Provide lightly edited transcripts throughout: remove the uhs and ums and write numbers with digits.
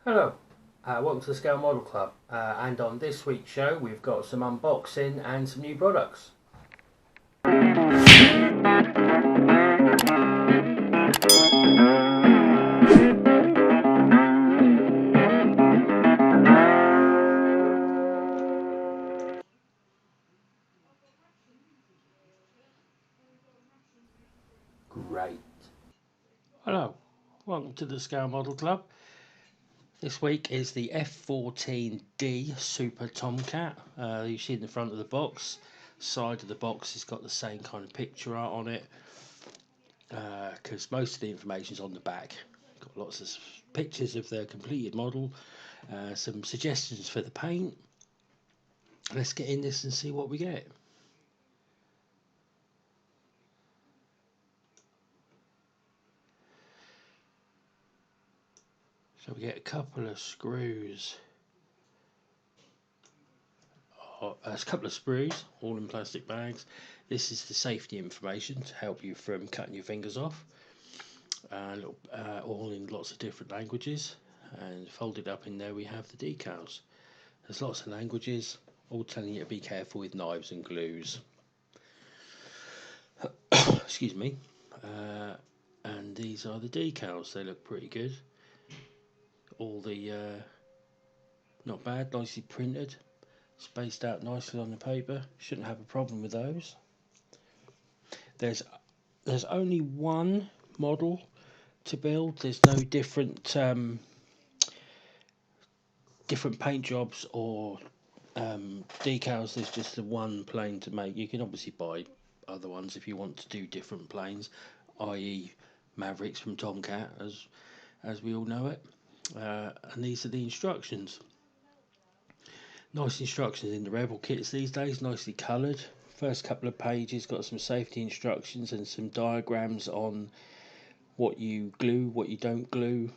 Hello, welcome to the Scale Model Club, and on this week's show we've got some unboxing and some new products. Great. Hello, welcome to the Scale Model Club. This week is the F14D Super Tomcat. You see in the front of the box, side of the box has got the same kind of picture art on it, because most of the information is on the back. Got lots of pictures of the completed model, some suggestions for the paint. Let's get in this and see what we get. So we get a couple of screws, a couple of sprues, all in plastic bags. This is the safety information to help you from cutting your fingers off. All in lots of different languages, and folded up in there we have the decals. There's lots of languages, all telling you to be careful with knives and glues. Excuse me. And these are the decals. They look pretty good. All the not bad, nicely printed, spaced out nicely on the paper. Shouldn't have a problem with those. There's only one model to build. There's no different paint jobs or decals. There's just the one plane to make. You can obviously buy other ones if you want to do different planes, i.e. Mavericks from Tomcat, as we all know it. And these are the instructions. Nice instructions in the Rebel kits these days, nicely coloured. First couple of pages got some safety instructions and some diagrams on what you glue, what you don't glue.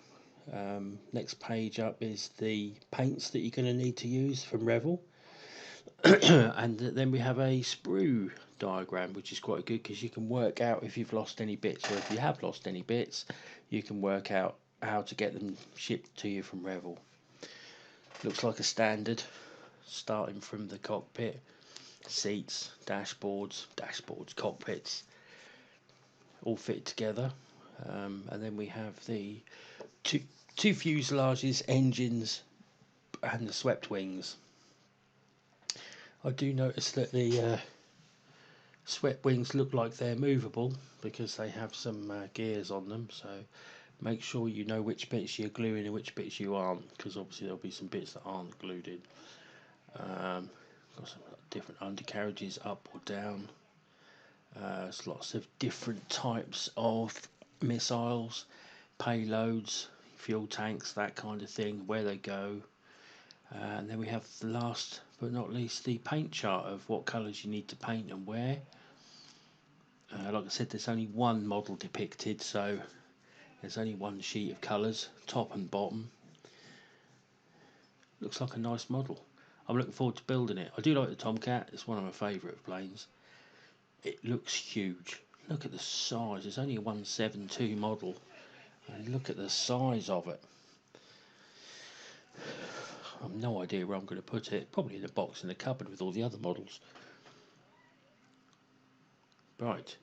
Next page up is the paints that you're going to need to use from Revel. And then we have a sprue diagram, which is quite good because you can work out if you've lost any bits, or if you have lost any bits, you can work out how to get them shipped to you from Revel. Looks like a standard, starting from the cockpit, seats, dashboards, cockpits, all fit together. And then we have the two fuselages, engines, and the swept wings. I do notice that the swept wings look like they're movable because they have some gears on them, so make sure you know which bits you're gluing and which bits you aren't, because obviously there'll be some bits that aren't glued in. Got some different undercarriages up or down. There's lots of different types of missiles, payloads, fuel tanks, that kind of thing, where they go. And then we have the last but not least the paint chart of what colours you need to paint and where. Like I said, there's only one model depicted, so there's only one sheet of colours, top and bottom. Looks like a nice model. I'm looking forward to building it. I do like the Tomcat, it's one of my favourite planes. It looks huge. Look at the size, it's only a 172 model. And look at the size of it. I've no idea where I'm going to put it. Probably in a box in the cupboard with all the other models. Right.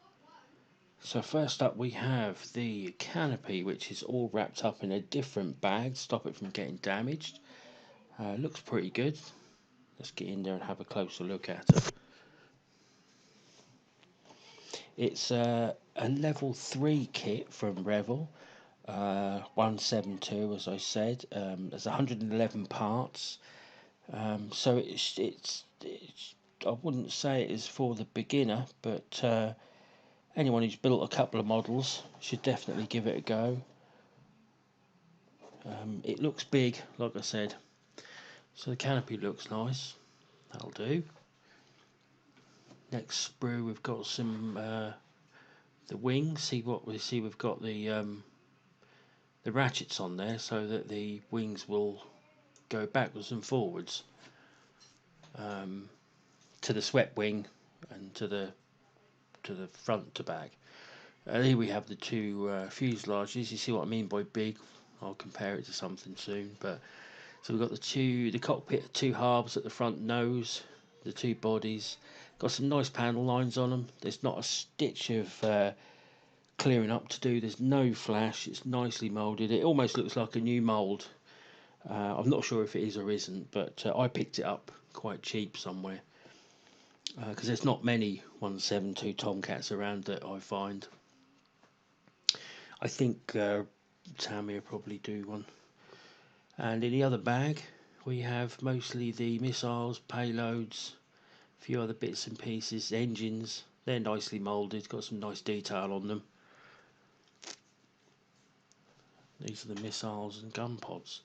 So first up we have the canopy, which is all wrapped up in a different bag, stop it from getting damaged. Looks pretty good. Let's get in there and have a closer look at it. It's a level 3 kit from Revel. 172, as I said. There's 111 parts. So it's I wouldn't say it is for the beginner, but anyone who's built a couple of models should definitely give it a go. It looks big, like I said, so the canopy looks nice. That'll do. Next sprue, we've got some the wings. We've got the ratchets on there so that the wings will go backwards and forwards to the swept wing and to the front to back. Here we have the two fuselages. You see what I mean by big? I'll compare it to something soon. But so we've got the cockpit, two halves at the front nose, the two bodies. Got some nice panel lines on them. There's not a stitch of clearing up to do. There's no flash. It's nicely moulded. It almost looks like a new mould. I'm not sure if it is or isn't, but I picked it up quite cheap somewhere because there's not many 172 Tomcats around that I find. I think Tammy will probably do one. And in the other bag we have mostly the missiles, payloads, a few other bits and pieces, engines. They're nicely moulded, got some nice detail on them. These are the missiles and gun pods.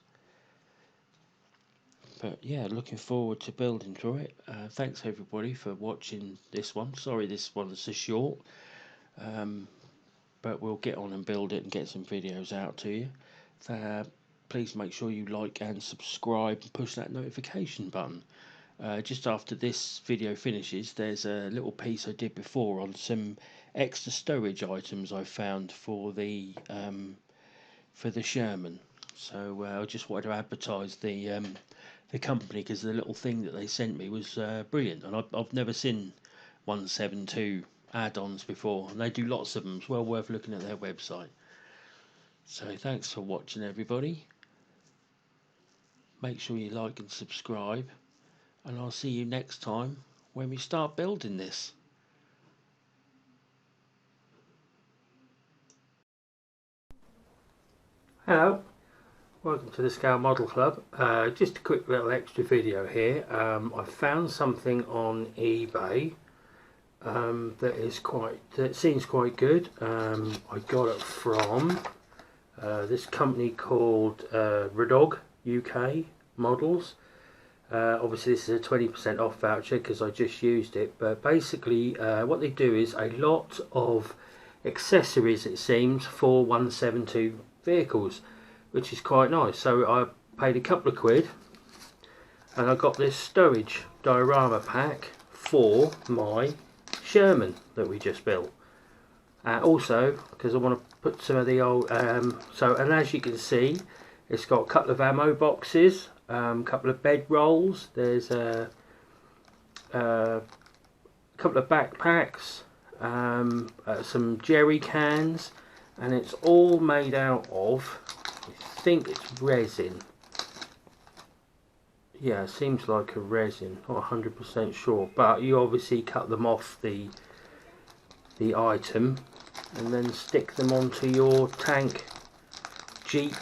But yeah, looking forward to building through it. Thanks everybody for watching this one. Sorry this one's so short, but we'll get on and build it and get some videos out to you. Please make sure you like and subscribe and push that notification button. Just after this video finishes, there's a little piece I did before on some extra storage items I found for the Sherman. So I just wanted to advertise the company because the little thing that they sent me was brilliant, and I've never seen 172 add-ons before, and they do lots of them. It's well worth looking at their website. So thanks for watching everybody. Make sure you like and subscribe, and I'll see you next time when we start building this. Hello, welcome to the Scale Model Club. Just a quick little extra video here. I found something on eBay that seems quite good. I got it from this company called Revells UK Models. Obviously this is a 20% off voucher because I just used it, but basically what they do is a lot of accessories, it seems, for 172 vehicles, which is quite nice. So I paid a couple of quid and I got this storage diorama pack for my Sherman that we just built. Also because I want to put some of the old and as you can see, it's got a couple of ammo boxes, a couple of bed rolls, there's a couple of backpacks, some jerry cans, and it's all made out of, I think it's resin. Yeah, it seems like a resin, not 100% sure, but you obviously cut them off the item and then stick them onto your tank, jeep,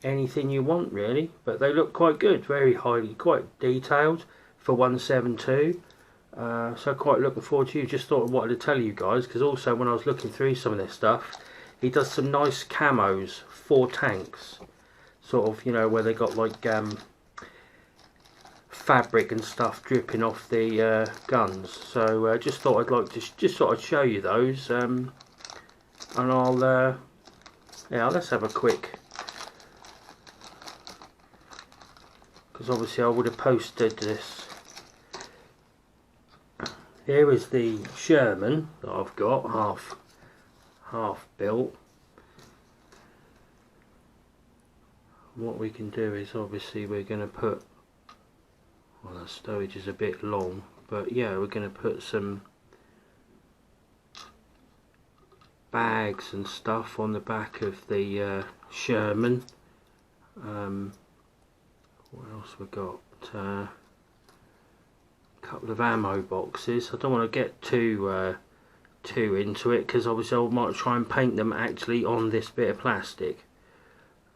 anything you want really. But they look quite good, quite detailed for 172. So quite looking forward to you. Just thought I wanted to tell you guys, because also when I was looking through some of this stuff, he does some nice camos for tanks, sort of, you know, where they got like fabric and stuff dripping off the guns. So just thought I'd show you those, and I'll yeah, let's have a quick, because obviously I would have posted this. Here is the Sherman that I've got half built. What we can do is obviously we're going to put, well, the stowage is a bit long, but yeah, we're going to put some bags and stuff on the back of the Sherman. What else we got? A couple of ammo boxes. I don't want to get too into it, because obviously I might try and paint them actually on this bit of plastic.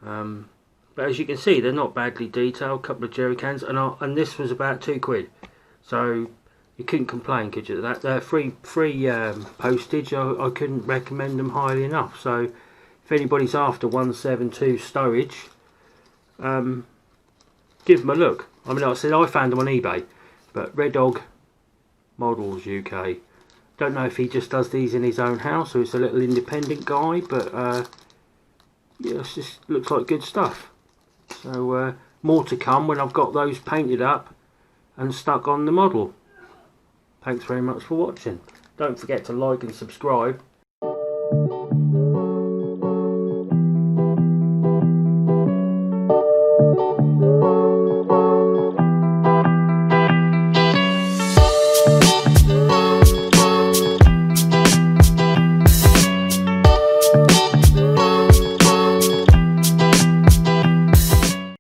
But as you can see, they're not badly detailed. A couple of jerry cans, and this was about £2, so you couldn't complain, could you? That free postage, I couldn't recommend them highly enough. So if anybody's after 172 storage, give them a look. I mean, like I said, I found them on eBay, but Revells Models UK. Don't know if he just does these in his own house or it's a little independent guy, but yeah, it just looks like good stuff. So more to come when I've got those painted up and stuck on the model. Thanks very much for watching. Don't forget to like and subscribe.